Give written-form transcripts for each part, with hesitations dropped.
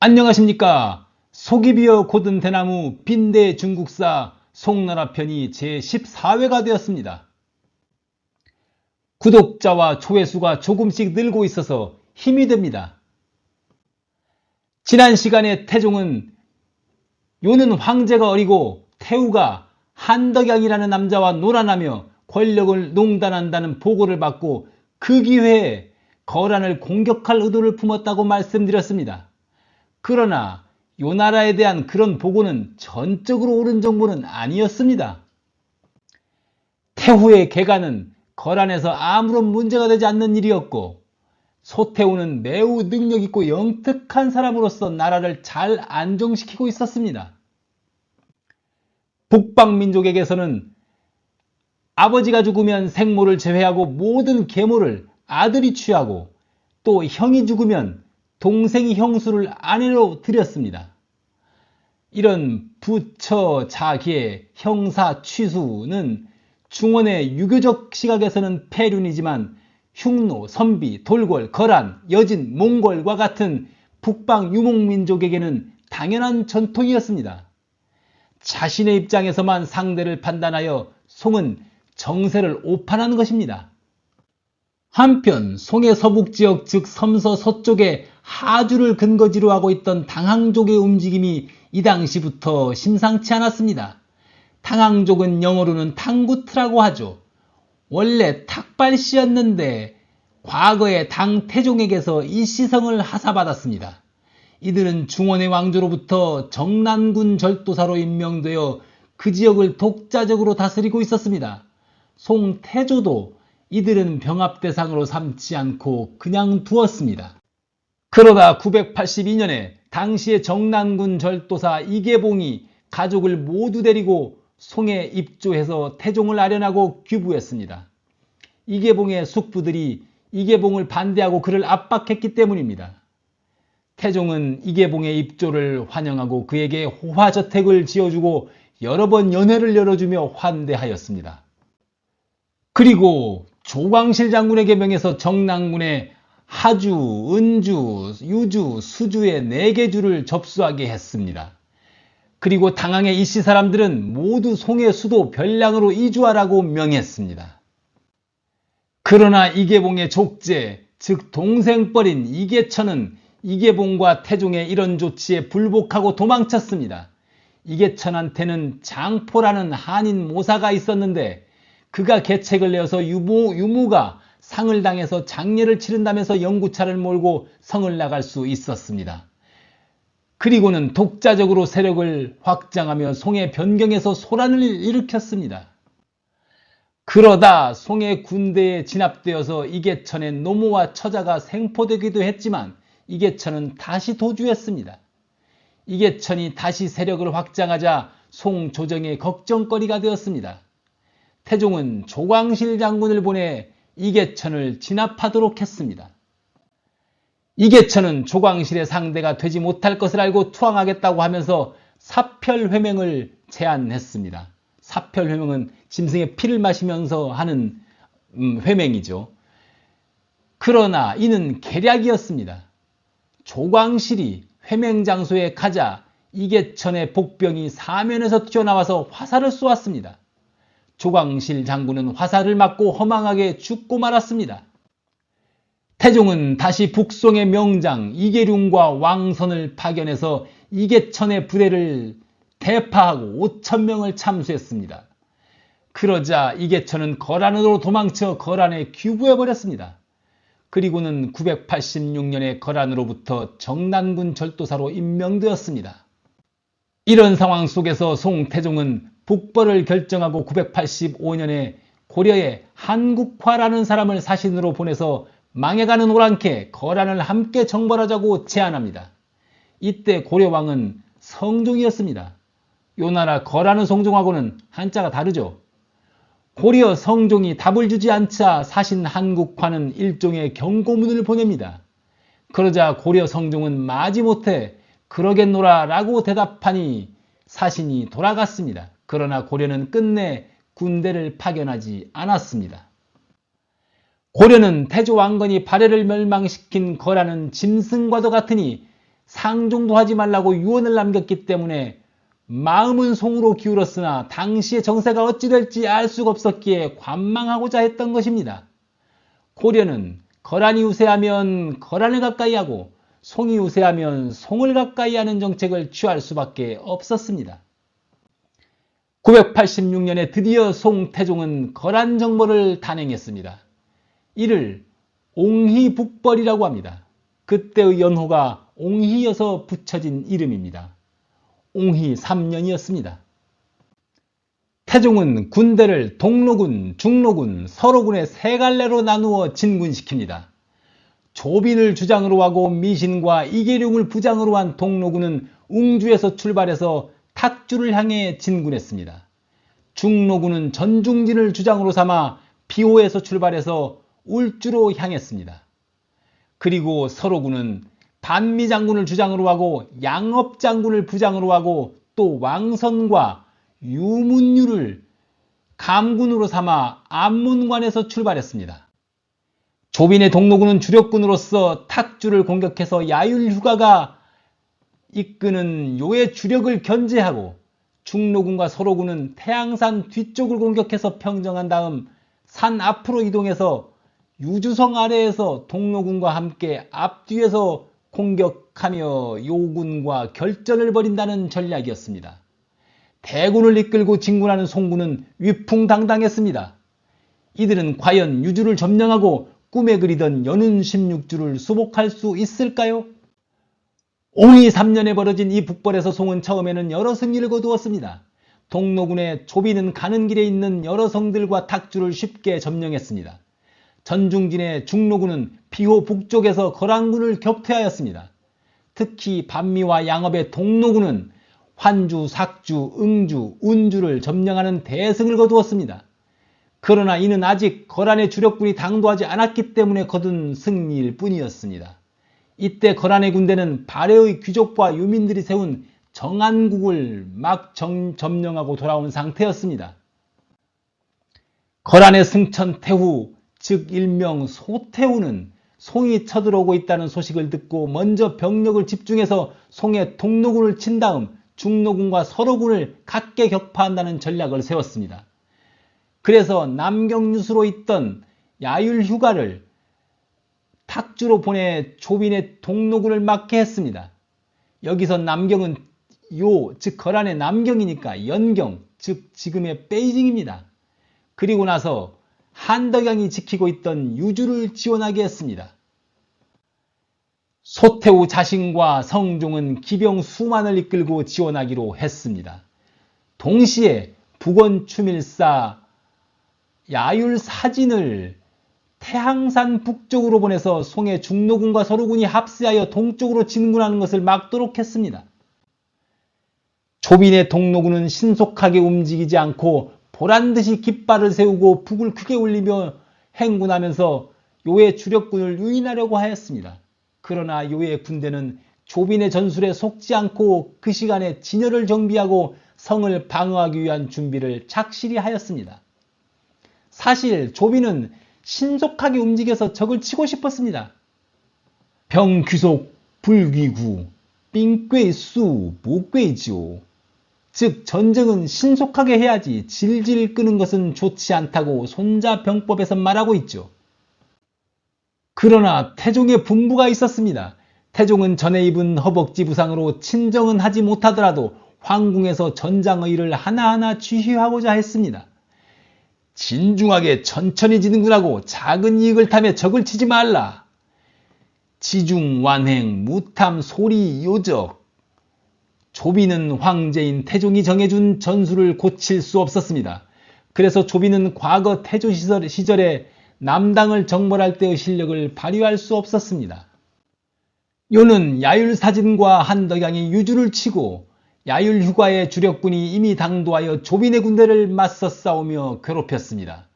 안녕하십니까. 속이 비어 고든 대나무 빈대 중국사 송나라 편이 제14회가 되었습니다. 구독자와 조회수가 조금씩 늘고 있어서 힘이 됩니다. 지난 시간에 태종은 요는 황제가 어리고 태우가 한덕양이라는 남자와 놀아나며 권력을 농단한다는 보고를 받고 그 기회에 거란을 공격할 의도를 품었다고 말씀드렸습니다. 그러나 요 나라에 대한 그런 보고는 전적으로 옳은 정보는 아니었습니다. 태후의 개간은 거란에서 아무런 문제가 되지 않는 일이었고, 소태후는 매우 능력있고 영특한 사람으로서 나라를 잘 안정시키고 있었습니다. 북방민족에게서는 아버지가 죽으면 생모를 제외하고 모든 계모를 아들이 취하고, 또 형이 죽으면 동생이 형수를 아내로 들였습니다. 이런 부처, 자계, 형사, 취수는 중원의 유교적 시각에서는 폐륜이지만 흉노, 선비, 돌궐, 거란, 여진, 몽골과 같은 북방 유목민족에게는 당연한 전통이었습니다. 자신의 입장에서만 상대를 판단하여 송은 정세를 오판한 것입니다. 한편 송의 서북지역 즉 섬서 서쪽에 하주를 근거지로 하고 있던 당항족의 움직임이 이 당시부터 심상치 않았습니다. 당항족은 영어로는 탕구트라고 하죠. 원래 탁발씨였는데 과거에 당태종에게서 이 시성을 하사받았습니다. 이들은 중원의 왕조로부터 정난군 절도사로 임명되어 그 지역을 독자적으로 다스리고 있었습니다. 송태조도 이들은 병합 대상으로 삼지 않고 그냥 두었습니다. 그러다 982년에 당시의 정난군 절도사 이계봉이 가족을 모두 데리고 송에 입조해서 태종을 아련하고 귀부했습니다. 이계봉의 숙부들이 이계봉을 반대하고 그를 압박했기 때문입니다. 태종은 이계봉의 입조를 환영하고 그에게 호화저택을 지어주고 여러 번 연회를 열어주며 환대하였습니다. 그리고 조광실 장군에게 명해서 정난군에 하주, 은주, 유주, 수주의 4개 주를 접수하게 했습니다. 그리고 당항의 이씨 사람들은 모두 송의 수도 별량으로 이주하라고 명했습니다. 그러나 이계봉의 족제, 즉 동생뻘인 이계천은 이계봉과 태종의 이런 조치에 불복하고 도망쳤습니다. 이계천한테는 장포라는 한인 모사가 있었는데 그가 계책을 내어서 유무가 상을 당해서 장례를 치른다면서 영구차를 몰고 성을 나갈 수 있었습니다. 그리고는 독자적으로 세력을 확장하며 송의 변경에서 소란을 일으켰습니다. 그러다 송의 군대에 진압되어서 이계천의 노모와 처자가 생포되기도 했지만 이계천은 다시 도주했습니다. 이계천이 다시 세력을 확장하자 송조정의 걱정거리가 되었습니다. 태종은 조광실 장군을 보내 이계천을 진압하도록 했습니다. 이계천은 조광실의 상대가 되지 못할 것을 알고 투항하겠다고 하면서 사별회맹을 제안했습니다. 사별회맹은 짐승의 피를 마시면서 하는 회맹이죠. 그러나 이는 계략이었습니다. 조광실이 회맹 장소에 가자 이계천의 복병이 사면에서 튀어나와서 화살을 쏘았습니다. 조광실 장군은 화살을 맞고 허망하게 죽고 말았습니다. 태종은 다시 북송의 명장 이계룡과 왕선을 파견해서 이계천의 부대를 대파하고 5,000명을 참수했습니다. 그러자 이계천은 거란으로 도망쳐 거란에 귀부해버렸습니다. 그리고는 986년에 거란으로부터 정난군 절도사로 임명되었습니다. 이런 상황 속에서 송태종은 북벌을 결정하고 985년에 고려에 한국화라는 사람을 사신으로 보내서 망해가는 오랑캐 거란을 함께 정벌하자고 제안합니다. 이때 고려왕은 성종이었습니다. 요 나라 거란의 성종하고는 한자가 다르죠. 고려 성종이 답을 주지 않자 사신 한국화는 일종의 경고문을 보냅니다. 그러자 고려 성종은 마지못해 그러겠노라 라고 대답하니 사신이 돌아갔습니다. 그러나 고려는 끝내 군대를 파견하지 않았습니다. 고려는 태조 왕건이 발해를 멸망시킨 거란은 짐승과도 같으니 상종도 하지 말라고 유언을 남겼기 때문에 마음은 송으로 기울었으나 당시의 정세가 어찌 될지 알 수가 없었기에 관망하고자 했던 것입니다. 고려는 거란이 우세하면 거란을 가까이 하고 송이 우세하면 송을 가까이 하는 정책을 취할 수밖에 없었습니다. 986년에 드디어 송태종은 거란 정벌을 단행했습니다. 이를 옹희북벌이라고 합니다. 그때의 연호가 옹희여서 붙여진 이름입니다. 옹희 3년이었습니다. 태종은 군대를 동로군, 중로군, 서로군의 세 갈래로 나누어 진군시킵니다. 조빈을 주장으로 하고 미신과 이계룡을 부장으로 한 동로군은 웅주에서 출발해서 탁주를 향해 진군했습니다. 중로군은 전중진을 주장으로 삼아 비호에서 출발해서 울주로 향했습니다. 그리고 서로군은 반미장군을 주장으로 하고 양업장군을 부장으로 하고 또 왕선과 유문유를 감군으로 삼아 안문관에서 출발했습니다. 조빈의 동로군은 주력군으로서 탁주를 공격해서 야율휴가가 이끄는 요의 주력을 견제하고 중로군과 서로군은 태양산 뒤쪽을 공격해서 평정한 다음 산 앞으로 이동해서 유주성 아래에서 동로군과 함께 앞뒤에서 공격하며 요군과 결전을 벌인다는 전략이었습니다. 대군을 이끌고 진군하는 송군은 위풍당당했습니다. 이들은 과연 유주를 점령하고 꿈에 그리던 연운 16주를 수복할 수 있을까요? 옹희 3년에 벌어진 이 북벌에서 송은 처음에는 여러 승리를 거두었습니다. 동로군의 조비는 가는 길에 있는 여러 성들과 탁주를 쉽게 점령했습니다. 전중진의 중로군은 비호 북쪽에서 거란군을 격퇴하였습니다. 특히 반미와 양업의 동로군은 환주, 삭주, 응주, 운주를 점령하는 대승을 거두었습니다. 그러나 이는 아직 거란의 주력군이 당도하지 않았기 때문에 거둔 승리일 뿐이었습니다. 이때 거란의 군대는 발해의 귀족과 유민들이 세운 정안국을 막 점령하고 돌아온 상태였습니다. 거란의 승천 태후, 즉 일명 소태후는 송이 쳐들어오고 있다는 소식을 듣고 먼저 병력을 집중해서 송의 동로군을 친 다음 중로군과 서로군을 각계 격파한다는 전략을 세웠습니다. 그래서 남경유수로 있던 야율휴가를 탁주로 보내 조빈의 동로군을 막게 했습니다. 여기서 남경은 요, 즉 거란의 남경이니까 연경, 즉 지금의 베이징입니다. 그리고 나서 한덕양이 지키고 있던 유주를 지원하게 했습니다. 소태후 자신과 성종은 기병 수만을 이끌고 지원하기로 했습니다. 동시에 북원추밀사 야율사진을 태항산 북쪽으로 보내서 송의 중로군과 서로군이 합세하여 동쪽으로 진군하는 것을 막도록 했습니다. 조빈의 동로군은 신속하게 움직이지 않고 보란듯이 깃발을 세우고 북을 크게 울리며 행군하면서 요의 주력군을 유인하려고 하였습니다. 그러나 요의 군대는 조빈의 전술에 속지 않고 그 시간에 진열을 정비하고 성을 방어하기 위한 준비를 착실히 하였습니다. 사실 조빈은 신속하게 움직여서 적을 치고 싶었습니다. 병귀속 불귀구 삥꾀수 무꾀지오. 즉 전쟁은 신속하게 해야지 질질 끄는 것은 좋지 않다고 손자병법에서 말하고 있죠. 그러나 태종의 분부가 있었습니다. 태종은 전에 입은 허벅지 부상으로 친정은 하지 못하더라도 황궁에서 전장의를 하나하나 취휘하고자 했습니다. 진중하게 천천히 진군하고 작은 이익을 탐해 적을 치지 말라. 지중, 완행, 무탐, 소리, 요적. 조비는 황제인 태종이 정해준 전술을 고칠 수 없었습니다. 그래서 조비는 과거 태조 시절에 남당을 정벌할 때의 실력을 발휘할 수 없었습니다. 요는 야율사진과 한덕양이 유주를 치고 야율휴가의 주력군이 이미 당도하여 조빈의 군대를 맞서 싸우며 괴롭혔습니다.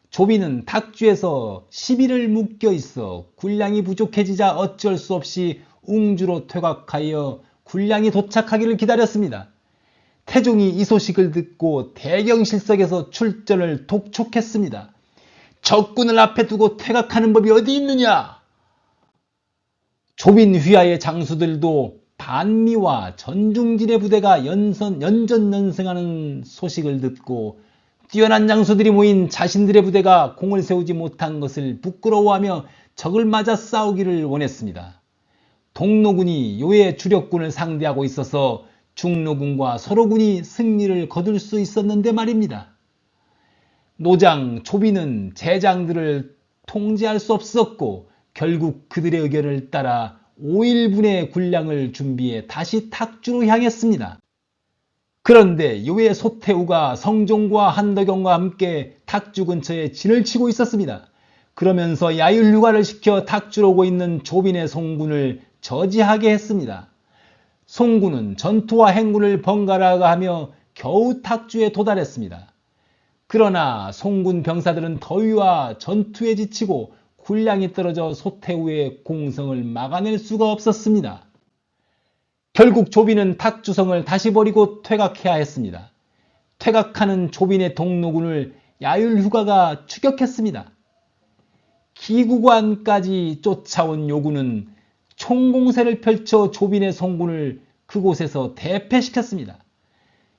조빈은 탁주에서 10일을 묶여 있어 군량이 부족해지자 어쩔 수 없이 웅주로 퇴각하여 군량이 도착하기를 기다렸습니다. 태종이 이 소식을 듣고 대경실석에서 출전을 독촉했습니다. 적군을 앞에 두고 퇴각하는 법이 어디 있느냐? 조빈 휘하의 장수들도 반미와 전중진의 부대가 연전연승하는 소식을 듣고 뛰어난 장수들이 모인 자신들의 부대가 공을 세우지 못한 것을 부끄러워하며 적을 맞아 싸우기를 원했습니다. 동로군이 요의 주력군을 상대하고 있어서 중로군과 서로군이 승리를 거둘 수 있었는데 말입니다. 노장, 초비는 제장들을 통제할 수 없었고 결국 그들의 의견을 따라 5일분의 군량을 준비해 다시 탁주로 향했습니다. 그런데 요의 소태우가 성종과 한덕영과 함께 탁주 근처에 진을 치고 있었습니다. 그러면서 야율휴가를 시켜 탁주로 오고 있는 조빈의 송군을 저지하게 했습니다. 송군은 전투와 행군을 번갈아가 하며 겨우 탁주에 도달했습니다. 그러나 송군 병사들은 더위와 전투에 지치고 군량이 떨어져 소태우의 공성을 막아낼 수가 없었습니다. 결국 조빈은 탁주성을 다시 버리고 퇴각해야 했습니다. 퇴각하는 조빈의 동로군을 야율휴가가 추격했습니다. 기구관까지 쫓아온 요군은 총공세를 펼쳐 조빈의 송군을 그곳에서 대패시켰습니다.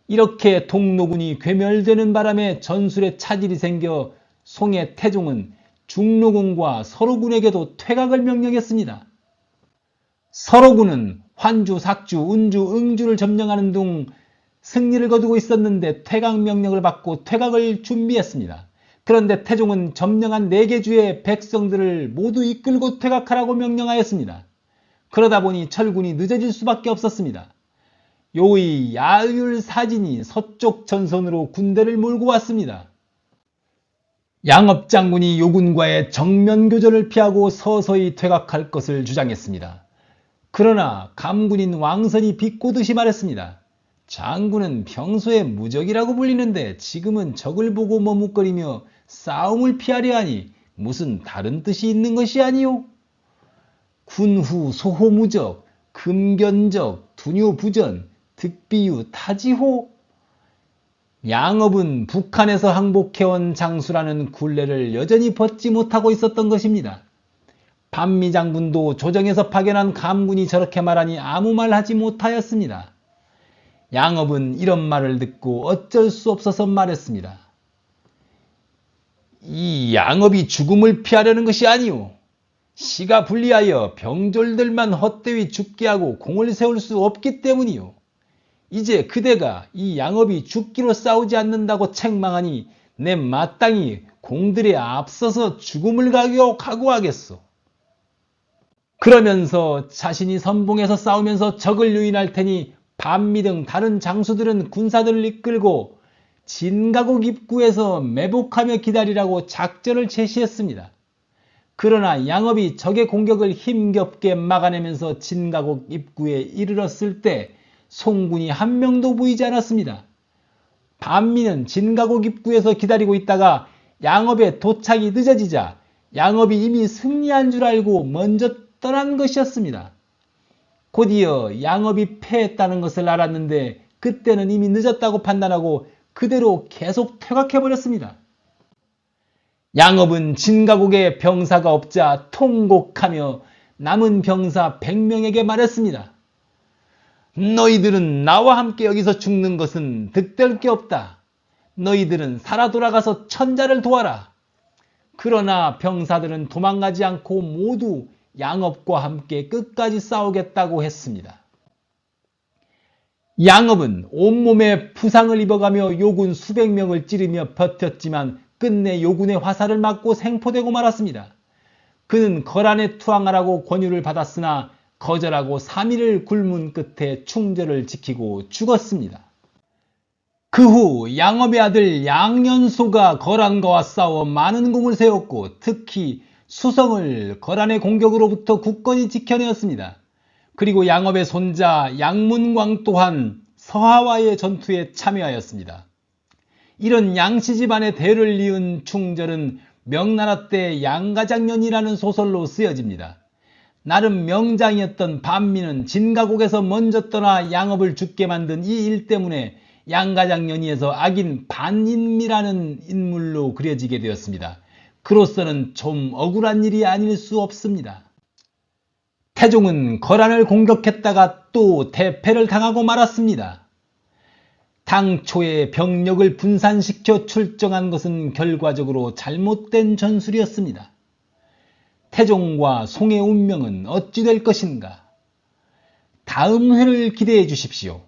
이렇게 동로군이 괴멸되는 바람에 전술에 차질이 생겨 송의 태종은 중로군과 서로군에게도 퇴각을 명령했습니다. 서로군은 환주, 삭주, 운주, 응주를 점령하는 등 승리를 거두고 있었는데 퇴각 명령을 받고 퇴각을 준비했습니다. 그런데 태종은 점령한 4개 주의 백성들을 모두 이끌고 퇴각하라고 명령하였습니다. 그러다 보니 철군이 늦어질 수밖에 없었습니다. 요의 야율사진이 서쪽 전선으로 군대를 몰고 왔습니다. 양업장군이 요군과의 정면교전을 피하고 서서히 퇴각할 것을 주장했습니다. 그러나 감군인 왕선이 비꼬듯이 말했습니다. 장군은 평소에 무적이라고 불리는데 지금은 적을 보고 머뭇거리며 싸움을 피하려 하니 무슨 다른 뜻이 있는 것이 아니오? 군후 소호무적, 금견적, 두뇨부전, 득비유 타지호. 양업은 북한에서 항복해온 장수라는 굴레를 여전히 벗지 못하고 있었던 것입니다. 반미장군도 조정에서 파견한 감군이 저렇게 말하니 아무 말 하지 못하였습니다. 양업은 이런 말을 듣고 어쩔 수 없어서 말했습니다. 이 양업이 죽음을 피하려는 것이 아니오. 시가 불리하여 병졸들만 헛되이 죽게 하고 공을 세울 수 없기 때문이오. 이제 그대가 이 양업이 죽기로 싸우지 않는다고 책망하니 내 마땅히 공들에 앞서서 죽음을 각오하겠소. 그러면서 자신이 선봉에서 싸우면서 적을 유인할 테니 반미 등 다른 장수들은 군사들을 이끌고 진가곡 입구에서 매복하며 기다리라고 작전을 제시했습니다. 그러나 양업이 적의 공격을 힘겹게 막아내면서 진가곡 입구에 이르렀을 때 송군이 한 명도 보이지 않았습니다. 반미는 진가곡 입구에서 기다리고 있다가 양업의 도착이 늦어지자 양업이 이미 승리한 줄 알고 먼저 떠난 것이었습니다. 곧이어 양업이 패했다는 것을 알았는데 그때는 이미 늦었다고 판단하고 그대로 계속 퇴각해버렸습니다. 양업은 진가곡에 병사가 없자 통곡하며 남은 병사 100명에게 말했습니다. 너희들은 나와 함께 여기서 죽는 것은 득될 게 없다. 너희들은 살아 돌아가서 천자를 도와라. 그러나 병사들은 도망가지 않고 모두 양업과 함께 끝까지 싸우겠다고 했습니다. 양업은 온몸에 부상을 입어가며 요군 수백 명을 찌르며 버텼지만 끝내 요군의 화살을 맞고 생포되고 말았습니다. 그는 거란에 투항하라고 권유를 받았으나 거절하고 3일을 굶은 끝에 충절을 지키고 죽었습니다. 그 후 양업의 아들 양연소가 거란과 싸워 많은 공을 세웠고 특히 수성을 거란의 공격으로부터 굳건히 지켜내었습니다. 그리고 양업의 손자 양문광 또한 서하와의 전투에 참여하였습니다. 이런 양씨 집안의 대를 이은 충절은 명나라 때 양가장년이라는 소설로 쓰여집니다. 나름 명장이었던 반미는 진가곡에서 먼저 떠나 양업을 죽게 만든 이 일 때문에 양가장년이에서 악인 반인미라는 인물로 그려지게 되었습니다. 그로서는 좀 억울한 일이 아닐 수 없습니다. 태종은 거란을 공격했다가 또 대패를 당하고 말았습니다. 당초에 병력을 분산시켜 출정한 것은 결과적으로 잘못된 전술이었습니다. 태종과 송의 운명은 어찌 될 것인가? 다음 회를 기대해 주십시오.